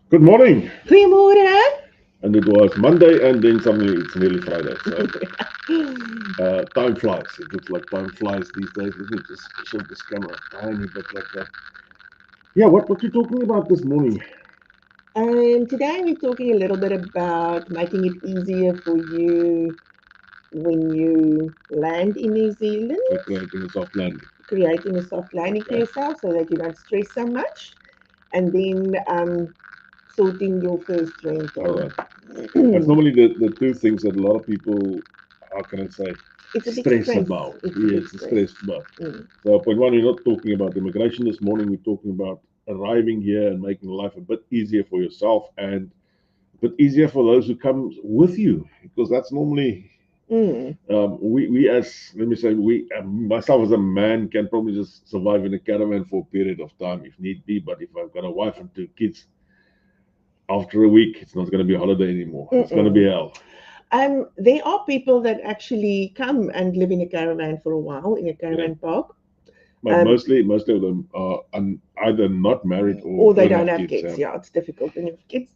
Good morning. Goedemorgen. And it was Monday, and then suddenly it's nearly Friday. So time flies. It looks like time flies these days. Let me just shift this camera a tiny bit like that. Yeah, what you talking about this morning? Today we're talking a little bit about making it easier for you when you land in New Zealand, We're creating a soft landing. creating a soft landing for Okay. yourself so that you don't stress so much, and then sorting your first All rental. right. That's normally the two things that a lot of people, how can I say, It's a big stress stress. about. It's a big Yes, stress. stress about. Mm. So point one, we're not talking about immigration this morning. We're talking about arriving here and making life a bit easier for yourself and but easier for those who come with you because that's normally Mm. we as let me say we myself as a man can probably just survive in a caravan for a period of time if need be, but if I've got a wife and two kids, after a week it's not going to be a holiday anymore. It's going to be Mm-mm. hell. There are people that actually come and live in a caravan for a while in a Yeah, caravan park. but Um, mostly of them are either not married or or they don't don't have have kids. kids. Yeah, Yeah, it's difficult when you have kids.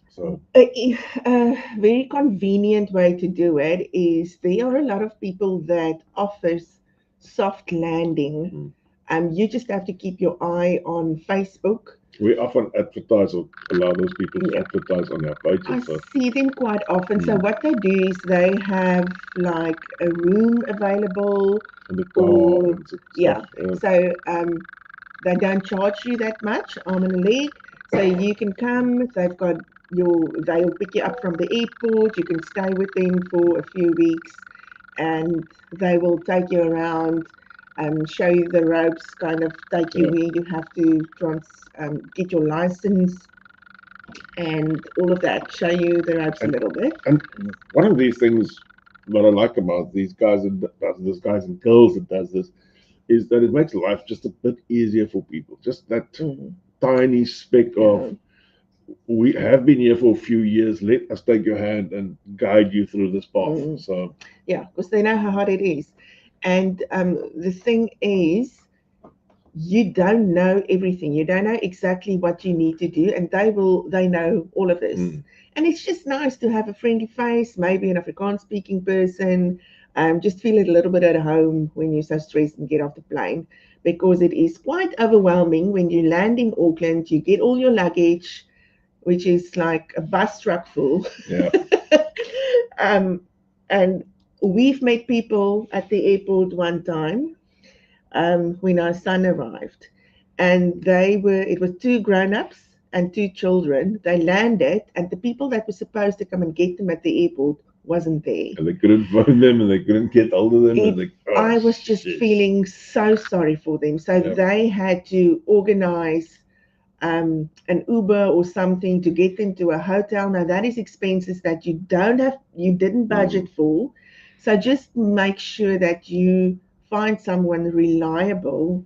so A very convenient way to do it is there are a lot of people that offers soft landing. mm. You just have to keep your eye on Facebook. We often advertise or allow those people to Yeah, advertise on their I pages. So see them quite often. So mm. what they do is they have like a room available, And the car or and stuff. yeah. So they don't charge you that much, arm and a leg. So you can come, they'll pick you up from the airport, you can stay with them for a few weeks and they will take you around, show you the ropes, kind of take you Yeah. where you have to get your license and all of that, show you the ropes a And little bit. and one of these things that I like about these guys that does this, guys and girls that does this, is that it makes life just a bit easier for people. Just that Mm, tiny speck of yeah, we have been here for a few years. Let us take your hand and guide you through this path. mm, So yeah, because they know how hard it is. And the thing is, you don't know everything. You don't know exactly what you need to do, and they know all of this. mm, And it's just nice to have a friendly face, maybe an Afrikaans speaking person. Just feel it a little bit at home when you're so stressed and get off the plane, because it is quite overwhelming when you land in Auckland. You get all your luggage, which is like a bus truck full. yeah, um, and we've met people at the airport one time when our son arrived. And it was two grown ups and two children. They landed, and the people that were supposed to come and get them at the airport wasn't there. and they couldn't find them and they couldn't get hold of them and It, they oh I was just shit. feeling so sorry for them. So Yeah. they had to organize an Uber or something to get them to a hotel. Now that is expenses that you didn't Mm. budget for. So just make sure that you find someone reliable.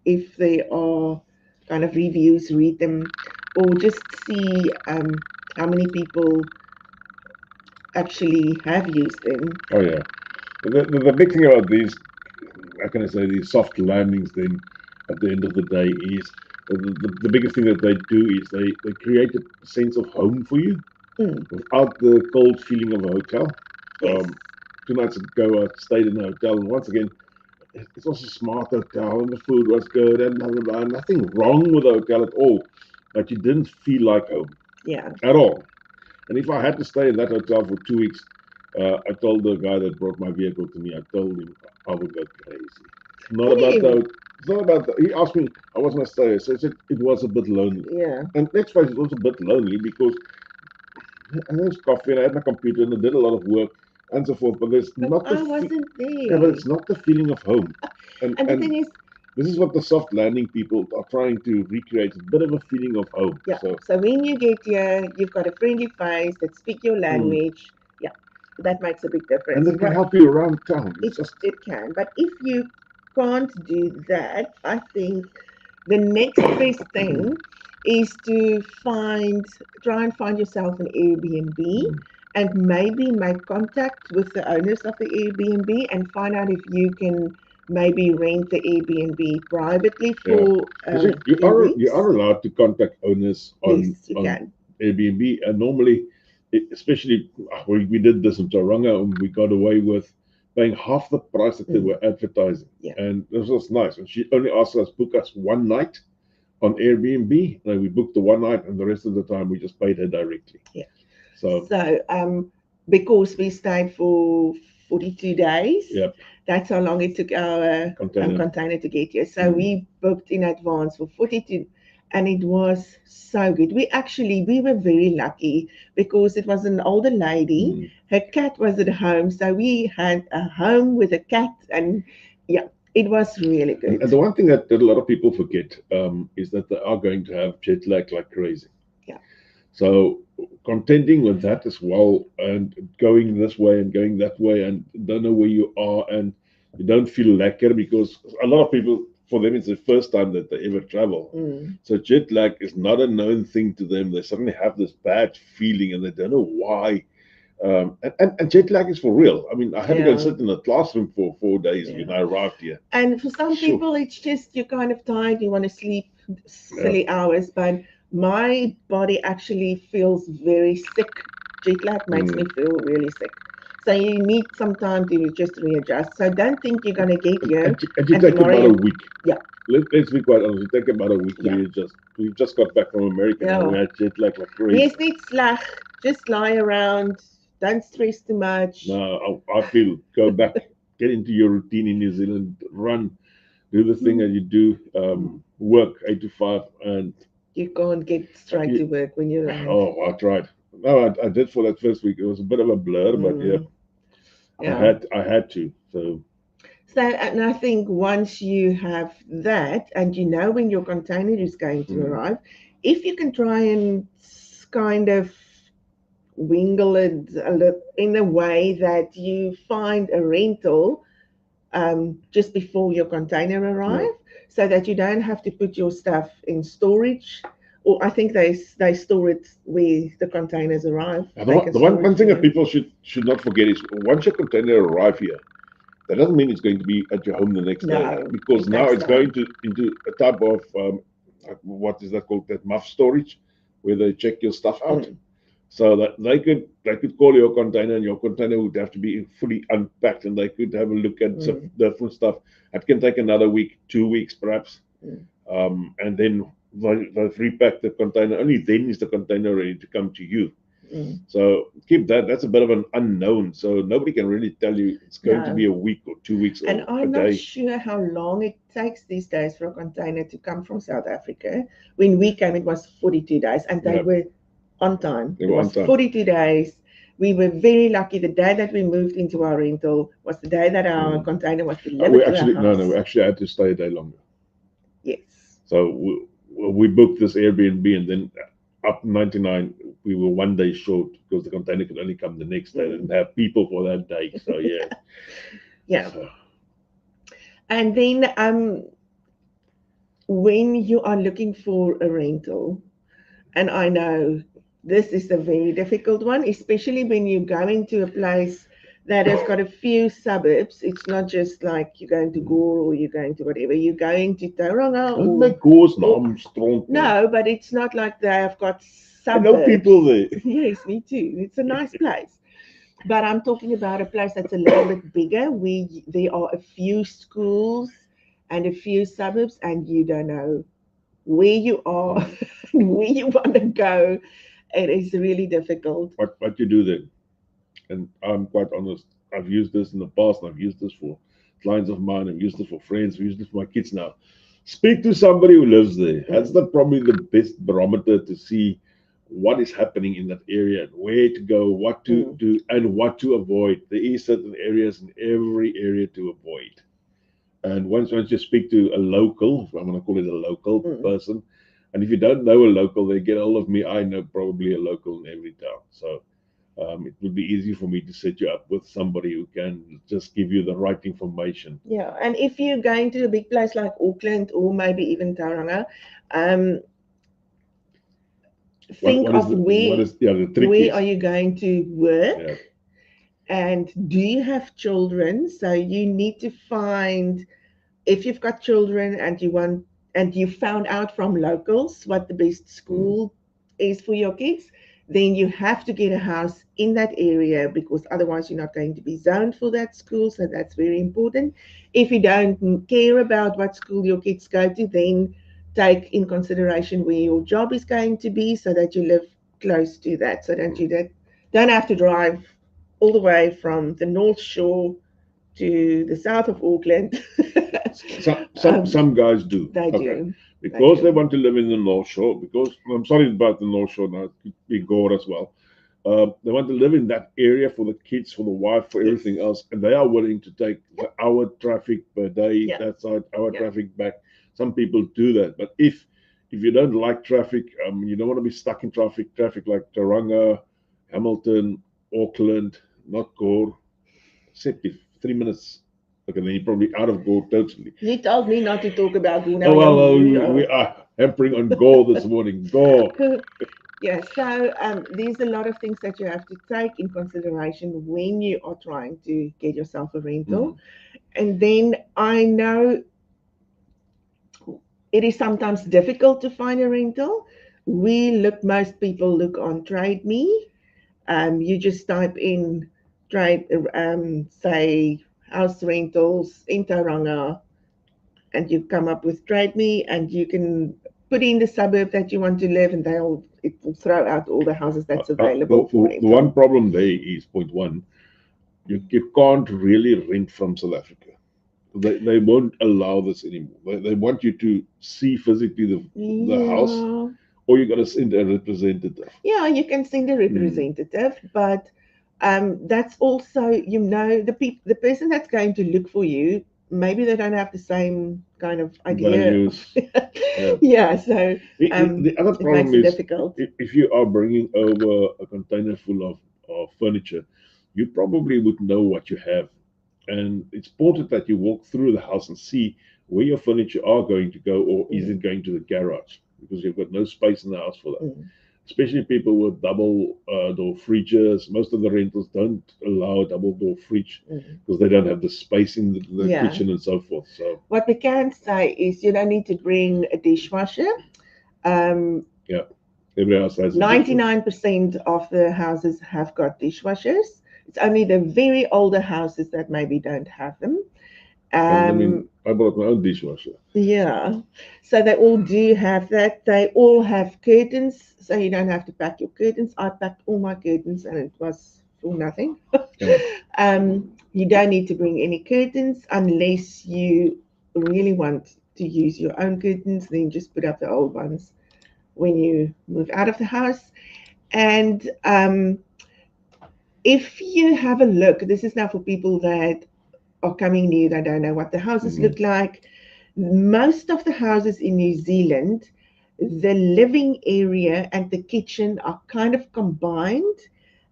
If there are kind of reviews, read them, or just see how many people actually have used them. Oh yeah. The big thing about these, how can I say, these soft landings then at the end of the day is the biggest thing that they do is they create a sense of home for you Mm, without the cold feeling of a hotel. yes. 2 nights ago, I stayed in a hotel, and once again, it was a smart hotel, and the food was good, and blah, blah, blah. Nothing wrong with the hotel at all, but you didn't feel like home Yeah. at all. And if I had to stay in that hotel for 2 weeks, I told the guy that brought my vehicle to me, I told him I would go crazy. It's not What do about you? the. It's not about. He asked me how was my stay, so I said it was a bit lonely. Yeah. And let's face it, it was a bit lonely because and there's coffee and I had my computer and I did a lot of work and so forth. But there's But not the I wasn't yeah, but there. it's not the feeling of home. And And the and thing is, this is what the soft landing people are trying to recreate, a bit of a feeling of home. yeah. So So when you get here, you've got a friendly face that speak your mm. language. Yeah, that makes a big And difference. they can help you around town. It's just It can, but if you can't do that, I think the next best thing is to try and find yourself an Airbnb mm, and maybe make contact with the owners of the Airbnb and find out if you can maybe rent the Airbnb privately Yeah. for You a see, few you weeks. are allowed to contact owners Yes, you on can. Airbnb, and normally, especially we did this in Tauranga, and we got away with paying half the price that they Mm, were advertising, yeah, and this was nice. And she only asked us book us one night on Airbnb, and we booked the one night, and the rest of the time we just paid her directly. yeah. So So, because we stayed for 42 days, yeah, that's how long it took our container. container to get here. So Mm, we booked in advance for 42, and it was so good. We were very lucky because it was an older lady. mm. Her cat was at home, so we had a home with a cat, and yeah, it was really good. And the one thing that a lot of people forget is that they are going to have jet lag like crazy. Yeah. So contending with that as well, and going this way and going that way, and don't know where you are, and you don't feel lacquer because a lot of people, for them, it's the first time that they ever travel. Mm, So jet lag is not a known thing to them. They suddenly have this bad feeling, and they don't know why. And jet lag is for real. I mean, I had to go and yeah, sit in a classroom for 4 days yeah. when I arrived here. And for some Sure. people, it's just you're kind of tired, you want to sleep Yeah. silly hours. But my body actually feels very sick. Jet lag makes me Mm. feel really sick. So you need some time to just readjust. So don't think you're going to get here And you and take tomorrow about a you, week. yeah, Let's be quite honest. You take about a week to yeah, readjust. We just got back from America now. We yeah. had jet lag like crazy. Yes, niet slag. Just lie around. Don't stress too much. Now I feel go back, get into your routine in New Zealand, run, do the thing that Mm, you do, mm. work 8 to 5, and You can't get straight to you, work when you arrive. oh, I tried. No, I did for that first week. It was a bit of a blur, but yeah, Mm, yeah. I had to. So So, and I think once you have that and you know when your container is going to mm, arrive, if you can try and kind of wingle it in a way that you find a rental just before your container yeah. arrive, so that you don't have to put your stuff in storage. Or I think they store it where the containers arrive. And They can the store it one for thing that you. people should not forget is once your container arrive here, that doesn't mean it's going to be at your home the next day No, because it now takes it's going time. to into a type of what is that called? That muff storage, where they check your stuff out. Mm, So that they could call your container, and your container would have to be fully unpacked, and they could have a look at some mm, different stuff. It can take another week, 2 weeks perhaps, mm, and then they've repacked the container. Only then is the container ready to come to you. mm. So keep that. That's a bit of an unknown. So nobody can really tell you it's going to be No. a week or 2 weeks And or a I'm not day. sure how long it takes these days for a container to come from South Africa. When we came, it was 42 days, and they Yeah, were on time. they It were on was time. 42 days. We were very lucky. The day that we moved into our rental was the day that our Mm. container was We delivered to our actually no, we house. actually had to stay a day longer. Yes. So we booked this Airbnb, and then up 99, we were one day short because the container could only come the next day. They Mm. didn't have people for that day. So yeah. Yeah. So, And then when you are looking for a rental, and I know this is a very difficult one, especially when you're going to a place that has got a few suburbs. It's not just like you're going to Gore or you're going to whatever. You're going to Tauranga don't make goes naam stront, man. no, but it's not like they have got I know suburbs. people there. Yes, me too. It's a nice place. But I'm talking about a place that's a little bit bigger where there are a few schools and a few suburbs, and you don't know where you are, Mm. where you want to go. It is really difficult. What you do then? And I'm quite honest. I've used this in the past, and I've used this for clients of mine. I've used this for friends. I've used this for my kids now. Speak to somebody who lives there. That's Mm, probably the best barometer to see what is happening in that area and where to go, what to mm, do, and what to avoid. There is certain areas in every area to avoid. And once you speak to a local, if I'm going to call it a local mm. person, and if you don't know a local, they get hold of me. I know probably a local in every town. So it will be easy for me to set you up with somebody who can just give you the right information. Yeah, and if you're going to a big place like Auckland or maybe even Tauranga, um, think of What is yeah, the trick where are is you going to work, yeah. and do you have children? So you need to find if you've got children and you found out from locals what the best Mm. school is for your kids, then you have to get a house in that area because otherwise you're not going to be zoned for that school. So that's very important. If you don't care about what school your kids go to, then take in consideration where your job is going to be so that you live close to that, so that you don't have to drive all the way from the North Shore to the south of Auckland. um, Some guys do. they Okay. do. They Because they do. want to live in the North Shore, because I'm sorry about the North Shore now, it could be Gore as well. They want to live in that area for the kids, for the wife, for Yes. everything else, and they are willing to take the hour traffic per day, Yeah. that side, hour Yeah. traffic back. Some people do that, but if you don't like traffic, you don't want to be stuck in traffic like Tauranga, Hamilton, Auckland, not Gore, except if 3 minutes. Okay, then you're probably out of Gore totally. You told me not to talk about Guna. Oh well, we are hampering on Gore this morning. Gore. Yeah, so there's a lot of things that you have to take in consideration when you are trying to get yourself a rental. Mm. And then I know it is sometimes difficult to find a rental. Most people look on Trade Me. You just type in trade, say house rentals in Tauranga, and you come up with Trade Me, and you can put in the suburb that you want to live, and it will throw out all the houses that's available for The one rental. problem there is point one, you can't really rent from South Africa. They won't allow this anymore. They want you to see physically the house, Yeah, or you got to send a representative. yeah, you can send a Mm. representative, but that's also, the person that's going to look for you. Maybe they don't have the same kind of idea of, Values. Yeah. yeah. So The other it makes problem it is difficult. if you are bringing over a container full of furniture, you probably would know what you have. And it's important that you walk through the house and see where your furniture are going to go, or is it Mm, going to the garage, because you've got no space in the house for that. mm, Especially people with double door fridges. Most of the rentals don't allow a double door fridge mm. because they don't have the space in the Yeah. kitchen and so forth. So What we can say is you don't need to bring a dishwasher. Um, yeah, every house has a dishwasher. 99% of the houses have got dishwashers. It's only the very older houses that maybe don't have them. And I mean, Um, I bought my own dishwasher. yeah, so they all do have that. They all have curtains, so you don't have to pack your curtains. I packed all my curtains and it was for nothing. Yeah. You don't need to bring any curtains unless you really want to use your own curtains, then just put up the old ones when you move out of the house. And if you have a look, this is now for people that are coming new, they don't know what the houses Mhm. look like. Most of the houses in New Zealand, the living area and the kitchen are kind of combined,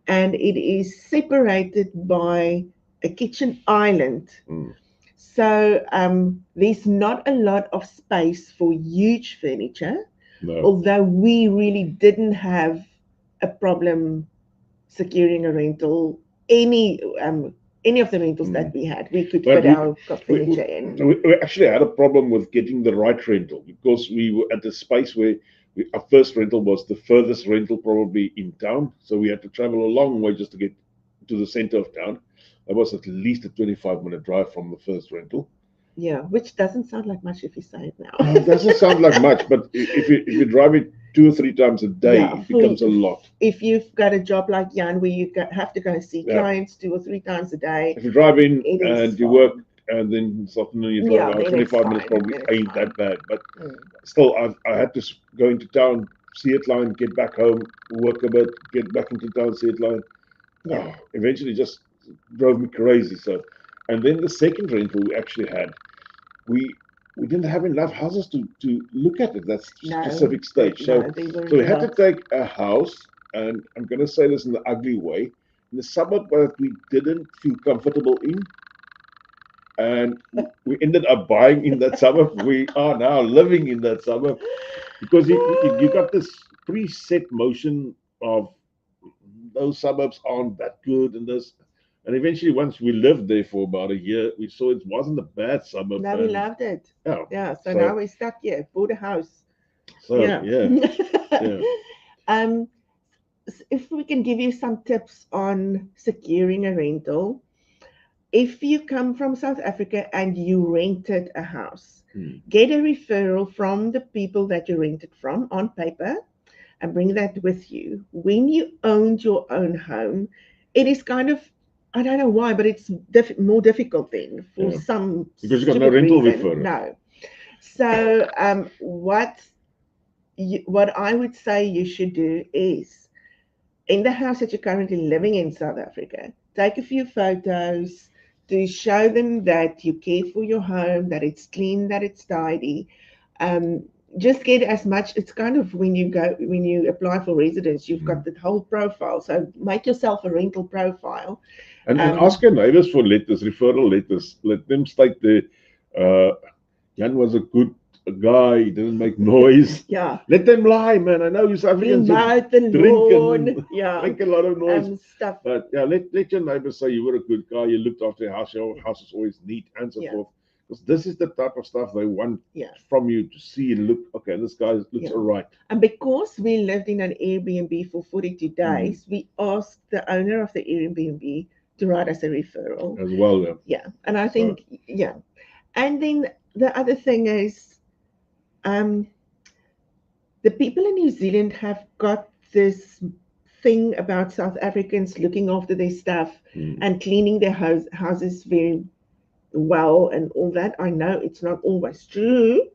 and it is separated by a kitchen island. Mm. So there's not a lot of space for huge furniture, No. although we really didn't have a problem securing a rental. Any of the rentals that Mm. we had, we could But fit we, our we, furniture in. we actually had a problem with getting the right rental because we were at the space where our first rental was the furthest rental probably in town. So we had to travel a long way just to get to the center of town. That was at least a 25-minute drive from the first rental. Yeah, which doesn't sound like much if you say it now. It doesn't sound like much, but if you drive it 2 or 3 times a day, Yeah, it becomes a lot. if you've got a job like Jan where have to go and see Yeah. clients 2 or 3 times a day, If you drive in it is and you far. work and then this afternoon you drive Yeah, out, then it's 25 minutes fine. probably Then it's ain't fine. that bad. But Mm. still, I had to go into town, see it line, get back home, work a bit, get back into town, see it line. Yeah. Eventually just drove me crazy. So, and then the second rental we actually had, we we didn't have enough houses to look at at that No, specific stage. So, they so weren't we a had to lot. take a house, and I'm going to say this in the ugly way, in the suburb that we didn't feel comfortable in, and we ended up buying in that suburb. We are now living in that suburb because you got this preset motion of those suburbs aren't that good and this, And eventually, once we lived there for about a year, we saw it wasn't a bad suburb. Now we And loved it. yeah, Yeah. So now we're stuck here. Bought a house. so Yeah. yeah, yeah. um, if we can give you some tips on securing a rental, if you come from South Africa and you rented a house, get a referral from the people that you rented from on paper and bring that with you. When you owned your own home, it is kind of, I don't know why, but it's more difficult then for Yeah. some Because you got no stupid rental reason. referral. No. So what I would say you should do is, in the house that you're currently living in South Africa, take a few photos to show them that you care for your home, that it's clean, that it's tidy. Um, just get as much. It's kind of when you apply for residence, you've got the whole profile. So make yourself a rental profile. And ask your neighbors for letters, referral letters. Let them state Jan was a good guy, he didn't make noise. Yeah. Let them lie, man. I know you South He Africans mowed the drink lawn. and Yeah. make a lot of noise. Stuff. But yeah, let your neighbors say you were a good guy, you looked after your house is always neat and so forth. Because this is the type of stuff they want from you to see and look, okay, this guy looks all right. And because we lived in an Airbnb for 42 days, we asked the owner of the Airbnb to write us a referral. As well, yeah. Yeah. And I think, And then the other thing is, the people in New Zealand have got this thing about South Africans looking after their stuff and cleaning their houses very well and all that. I know it's not always true,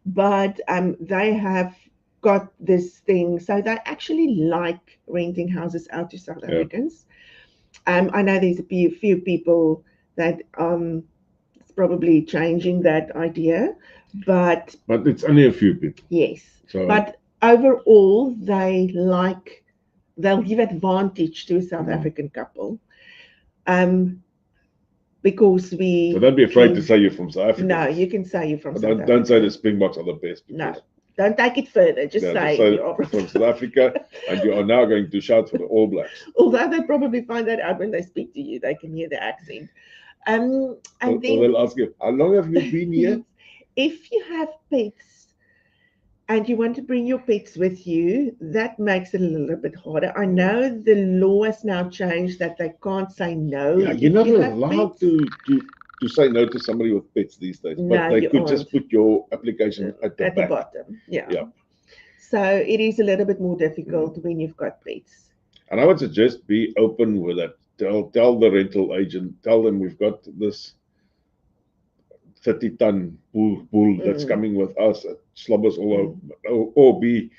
but they have got this thing. So they actually like renting houses out to South Africans. I know there's a few people that it's probably changing that idea, but it's only a few people. Yes. So, but overall, they'll give advantage to a South African couple. Because we. So don't be afraid to say you're from South Africa. No, you can say you're from South Africa. Don't say the Springboks are the best. No, don't take it further. Just say you're from South Africa and you are now going to shout for the All Blacks. Although they probably find that out when they speak to you, they can hear the accent. And then they'll ask you, how long have you been here? If you have pets and you want to bring your pets with you, that makes it a little bit harder. I know the law has now changed that they can't say no. Yeah, you're not allowed to say no to somebody with pets these days. But they could just put your application at the bottom. Yeah. So it is a little bit more difficult when you've got pets. And I would suggest be open with that. Tell the rental agent, tell them we've got this 30-ton bull that's coming with us. It slobbers all over. Or be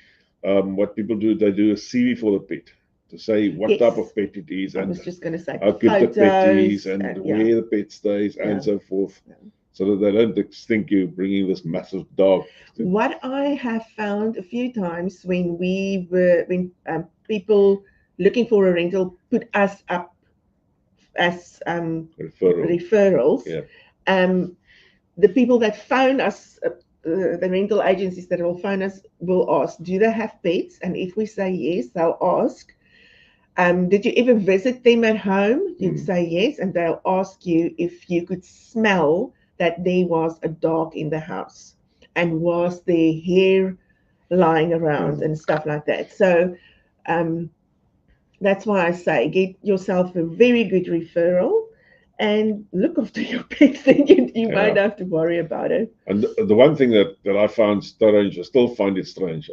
what people do, they do a CV for the pet to say what type of pet it is and I was just going to say how good the pet is and where the pet stays and so forth. So that they don't think you're bringing this massive dog. What I have found a few times when people looking for a rental put us up as referrals, the people that phone us, the rental agencies that will phone us will ask, do they have pets? And if we say yes, they'll ask, did you ever visit them at home? You'd say yes, and they'll ask you if you could smell that there was a dog in the house and was there hair lying around and stuff like that. So that's why I say get yourself a very good referral and look after your pets, then you won't have to worry about it. And the one thing that I found strange, I still find it strange,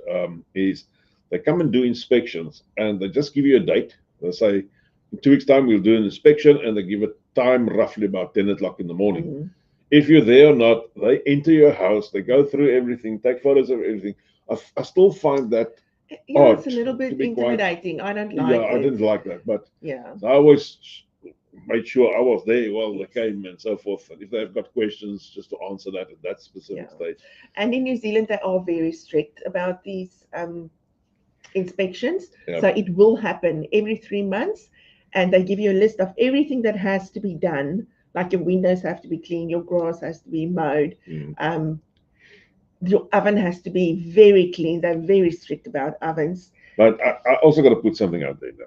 is they come and do inspections and they just give you a date. They say, in 2 weeks' time, we'll do an inspection, and they give a time roughly about 10 o'clock in the morning. If you're there or not, they enter your house, they go through everything, take photos of everything. I still find that odd. It's a little bit intimidating. I don't like it. I didn't like that. But so I always made sure I was there while they came and so forth. And if they've got questions, just to answer that at that specific stage. And in New Zealand, they are very strict about these inspections. So it will happen every 3 months. And they give you a list of everything that has to be done. Like your windows have to be clean, your grass has to be mowed. Your oven has to be very clean. They're very strict about ovens. But I also got to put something out there now.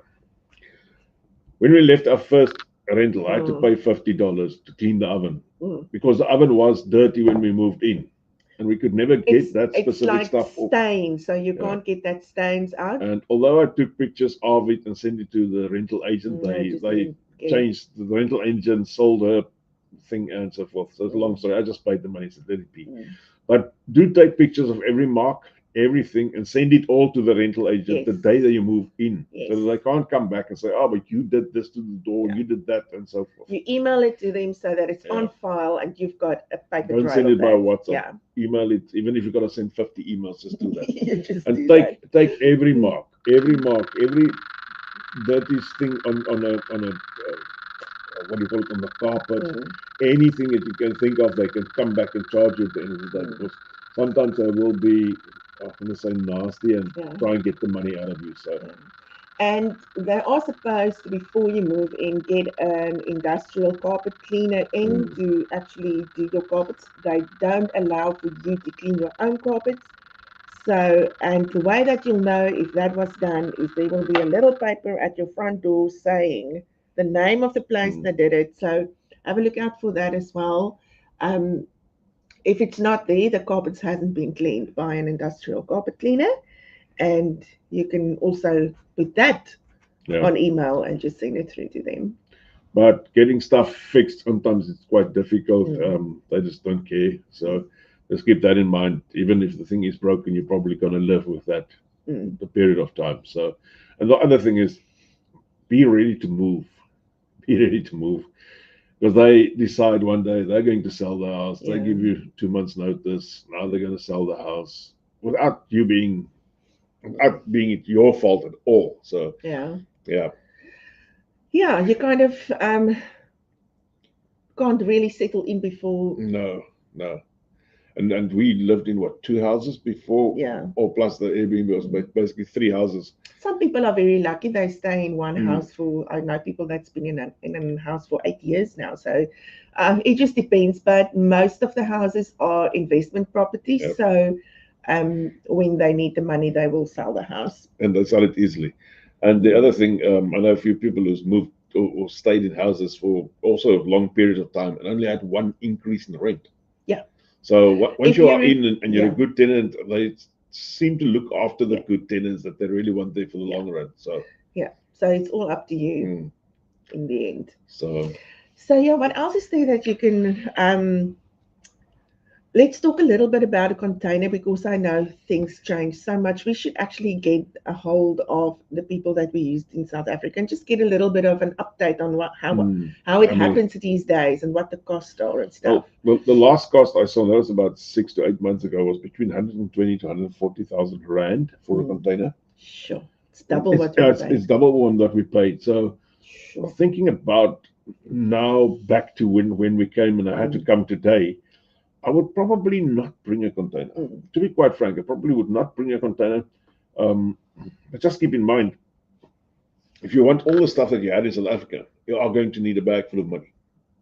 When we left our first a rental. I had to pay $50 to clean the oven Mm. because the oven was dirty when we moved in, and we could never get that It's specific like stuff off. stains, so you Yeah. can't get that stains out. And although I took pictures of it and sent it to the rental agent, I they just they didn't get it. changed the rental agent, sold her thing, and so forth. So it's a long Mm. story. I just paid the money, so let it be. Mm. But do take pictures of every mark, everything, and send it all to the rental agent Yes. the day that you move in. Yes. So that they can't come back and say, oh, but you did this to the door, Yeah. you did that, and so forth. You email it to them so that it's Yeah. on file and you've got a paper Don't trail send of it by that. WhatsApp. Yeah. Email it, even if you've got to send 50 emails, just do that. You just And do take every mark, every dirty thing on a what do you call it, on the carpet, that. anything that you can think of, they can come back and charge you at the end of the day, because sometimes they will be, I'm going to say, nasty and Yeah. try and get the money out of you. So Yeah. And they are supposed to, before you move in, get an industrial carpet cleaner in to actually do your carpets. They don't allow for you to clean your own carpets. So, and the way that you'll know if that was done is there will be a little paper at your front door saying the name of the place that did it. So have a look out for that as well. Um, if it's not there, the carpets hasn't been cleaned by an industrial carpet cleaner, and you can also put that yeah, on email and just send it through to them. but getting stuff fixed sometimes it's quite difficult. Mm. They just don't care. So just keep that in mind. Even if the thing is broken, you're probably going to live with that Mm. the period of time. So, and the other thing is, be ready to move. Be ready to move. Because they decide one day they're going to sell the house. They Yeah. give you 2 months notice. Now they're going to sell the house without being it your fault at all. So Yeah. yeah, Yeah, you kind of can't really settle in before. no. And we lived in what, 2 houses before, Yeah. or plus the Airbnb was basically 3 houses. Some people are very lucky. They stay in one Mm. house for, I know people that's been in a house for 8 years now. So it just depends. But most of the houses are investment properties. Yep. So when they need the money, they will sell the house. And they sell it easily. And the other thing, I know a few people who's moved or stayed in houses for also long periods of time and only had one increase in rent. Yeah. So once If you are you're- in and you're yeah. a good tenant, they seem to look after the Yeah. good tenants that they really want there for the Yeah. long run. So Yeah. So it's all up to you mm, in the end. so So yeah, what else is there that you can let's talk a little bit about a container, because I know things change so much. We should actually get a hold of the people that we used in South Africa and just get a little bit of an update on how it happens these days and what the costs are and stuff. well, the last cost I saw, that was about 6 to 8 months ago, was between 120 to 140,000 rand for a container. Sure, it's double what we paid. It's double one that we paid. So Sure. thinking about now back to when we came and I had to come today, I would probably not bring a container. To be quite frank, I probably would not bring a container. But just keep in mind, if you want all the stuff that you had in South Africa, you are going to need a bag full of money.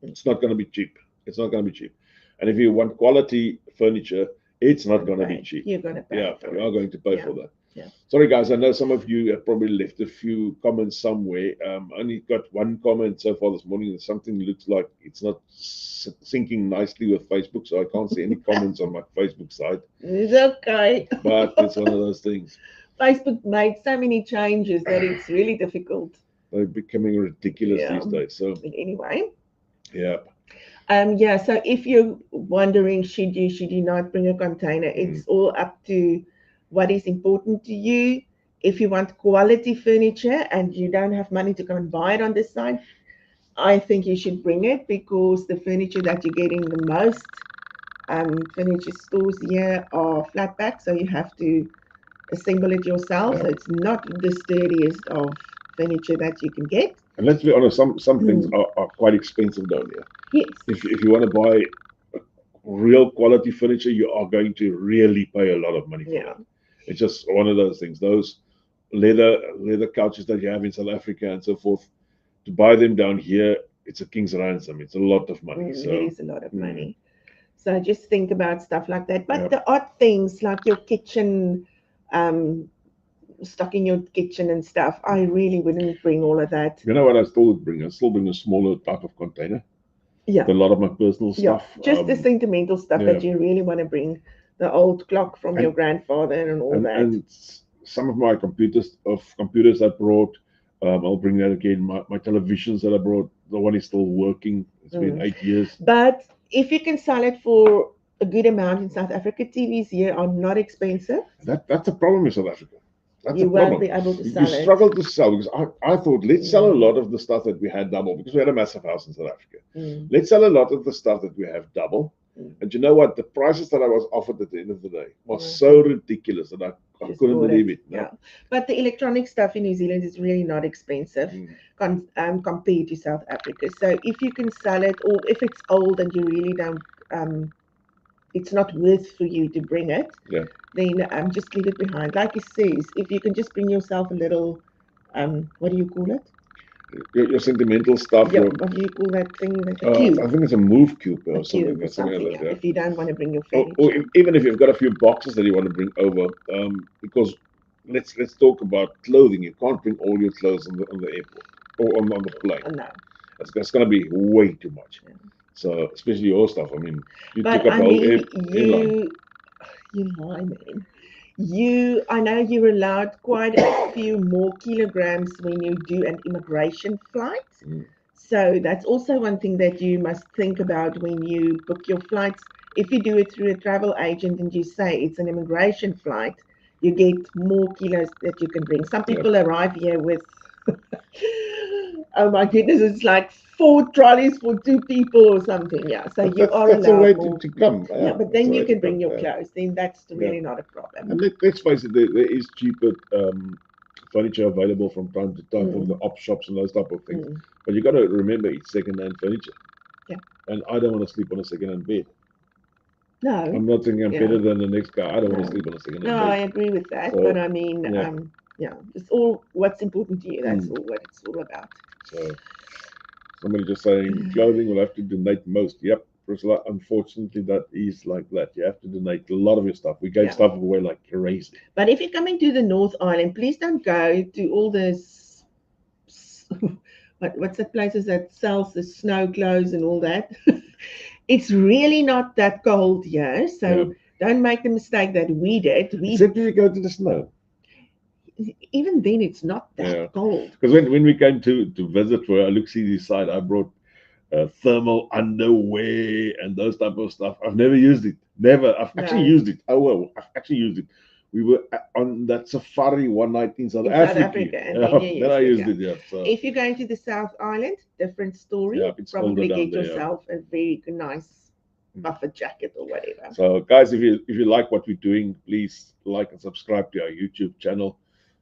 It's not going to be cheap. It's not going to be cheap. And if you want quality furniture, it's not going to be cheap. You're going to pay. Yeah, you are going to pay for that. Yeah. Sorry, guys. I know some of you have probably left a few comments somewhere. Only got one comment so far this morning, and something looks like it's not syncing nicely with Facebook, so I can't see any comments on my Facebook side. It's okay. But it's one of those things. Facebook made so many changes that it's really difficult. They're becoming ridiculous these days. So anyway. Yeah. Yeah, so if you're wondering, should you not bring a container, it's all up to what is important to you. If you want quality furniture and you don't have money to come and buy it on this side, I think you should bring it, because the furniture that you're getting the most furniture stores here are flat pack, so you have to assemble it yourself. Yeah. So it's not the sturdiest of furniture that you can get. And let's be honest, some things are quite expensive down here. Yes. If you want to buy real quality furniture, you are going to really pay a lot of money for that. It's just one of those things. Those leather couches that you have in South Africa and so forth, to buy them down here, it's a king's ransom. It's a lot of money. So It is a lot of money. So just think about stuff like that. But Yep. the odd things like your kitchen stock in your kitchen and stuff. I really wouldn't bring all of that. You know what I still would bring? I still bring a smaller type of container. Yeah. A lot of my personal Yeah, stuff. just the sentimental stuff yeah. that you really want to bring. The old clock from your grandfather and all that. And some of my computers I brought, I'll bring that again. My televisions that I brought, the one is still working. It's been 8 years. But if you can sell it for a good amount in South Africa, TVs here are not expensive. That's a problem in South Africa. That's You a problem. won't be able to sell You it. struggle to sell because I thought let's sell a lot of the stuff that we had double because we had a massive house in South Africa. Let's sell a lot of the stuff that we have double. And you know what? The prices that I was offered at the end of the day was so ridiculous that I couldn't believe it. No? Yeah. But the electronic stuff in New Zealand is really not expensive compared to South Africa. So if you can sell it, or if it's old and you really don't, it's not worth for you to bring it, then just leave it behind. Like he says, if you can just bring yourself a little, what do you call it? Your sentimental stuff. Yeah, what do you call that thing? The cube. I think it's a move cube or something like that. Yeah. If you don't want to bring your furniture. Or even if you've got a few boxes that you want to bring over, because let's talk about clothing. You can't bring all your clothes on the airport or on the plane. Oh, no. That's going to be way too much. Yeah. So especially your stuff. I mean, you took up the whole airline. You lie, man. I know you're allowed quite a few more kilograms when you do an immigration flight. So that's also one thing that you must think about when you book your flights. If you do it through a travel agent and you say it's an immigration flight, you get more kilos that you can bring. Some people arrive here with, oh my goodness, it's like 4 trolleys for 2 people or something. Yeah, so you are allowed a way more to come. Yeah, but then you can bring your clothes. Then that's really not a problem. And let's face it, there is cheaper furniture available from time to time from the op shops and those type of things. But you got to remember, it's second-hand furniture. Yeah. And I don't want to sleep on a second-hand bed. No. I'm not thinking I'm better than the next guy. I don't want to sleep on a second-hand bed. No, I agree with that. So, but I mean, it's all what's important to you. That's all what it's all about. So somebody just saying clothing will have to donate most. Yep, Priscilla, unfortunately that is like that. You have to donate a lot of your stuff. We gave stuff away like crazy. But if you're coming to the North Island, please don't go to all this what's the places that sells the snow clothes and all that. It's really not that cold here, so don't make the mistake that we did. Except if you go to the snow. Even then, it's not that cold. Because when we came to visit for Aluxi's side, I brought thermal underwear and those type of stuff. I've never used it. Never. I've actually used it. Oh well, I've actually used it. We were on that safari one night in South Africa. And then I used it. So. If you're going to the South Island, different story. Probably get yourself a very nice buffer jacket or whatever. So guys, if you like what we're doing, please like and subscribe to our YouTube channel.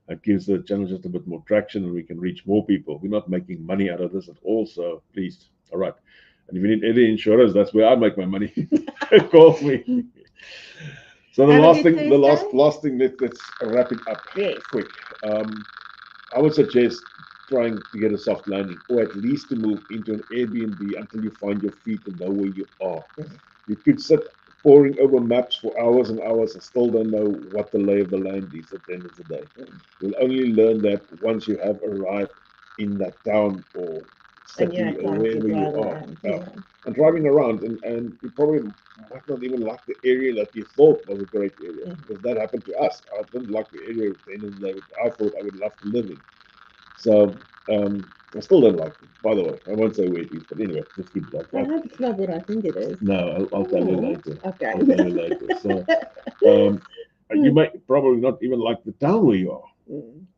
It gives the channel just a bit more traction and we can reach more people. We're not making money out of this at all, so please, all right. And if you need any insurance, that's where I make my money. Call me. So the last thing, let's wrap it up quick. I would suggest trying to get a soft landing, or at least to move into an Airbnb until you find your feet and know where you are. You could sit poring over maps for hours and hours and still don't know what the lay of the land is at the end of the day. You'll only learn that once you have arrived in that town or city or wherever you are. And driving around, and you probably might not even like the area that you thought was a great area, because that happened to us. I didn't like the area at the end of the day which I thought I would love to live in. So I still don't like it, by the way. I won't say where it is, but anyway, let's keep that. It's not what I think it is. No, I'll tell you later. Okay. I'll tell you later. So you might probably not even like the town where you are.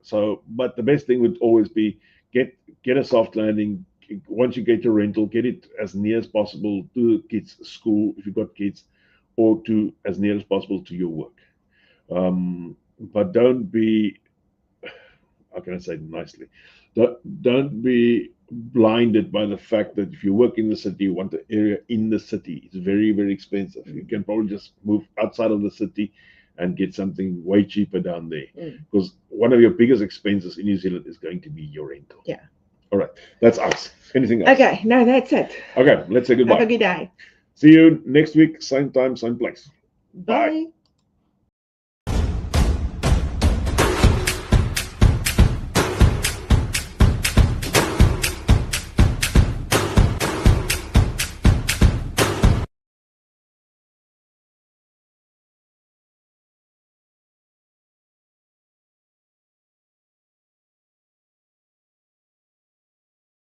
So, but the best thing would always be get a soft landing. Once you get your rental, get it as near as possible to the kids' school if you've got kids, or to as near as possible to your work. But don't be, how can I say it nicely? Don't be blinded by the fact that if you work in the city, you want the area in the city. It's very, very expensive. You can probably just move outside of the city and get something way cheaper down there. Because one of your biggest expenses in New Zealand is going to be your rental. Yeah. All right. That's us. Anything else? Okay. No, that's it. Okay. Let's say goodbye. Have a good day. See you next week. Same time, same place. Bye.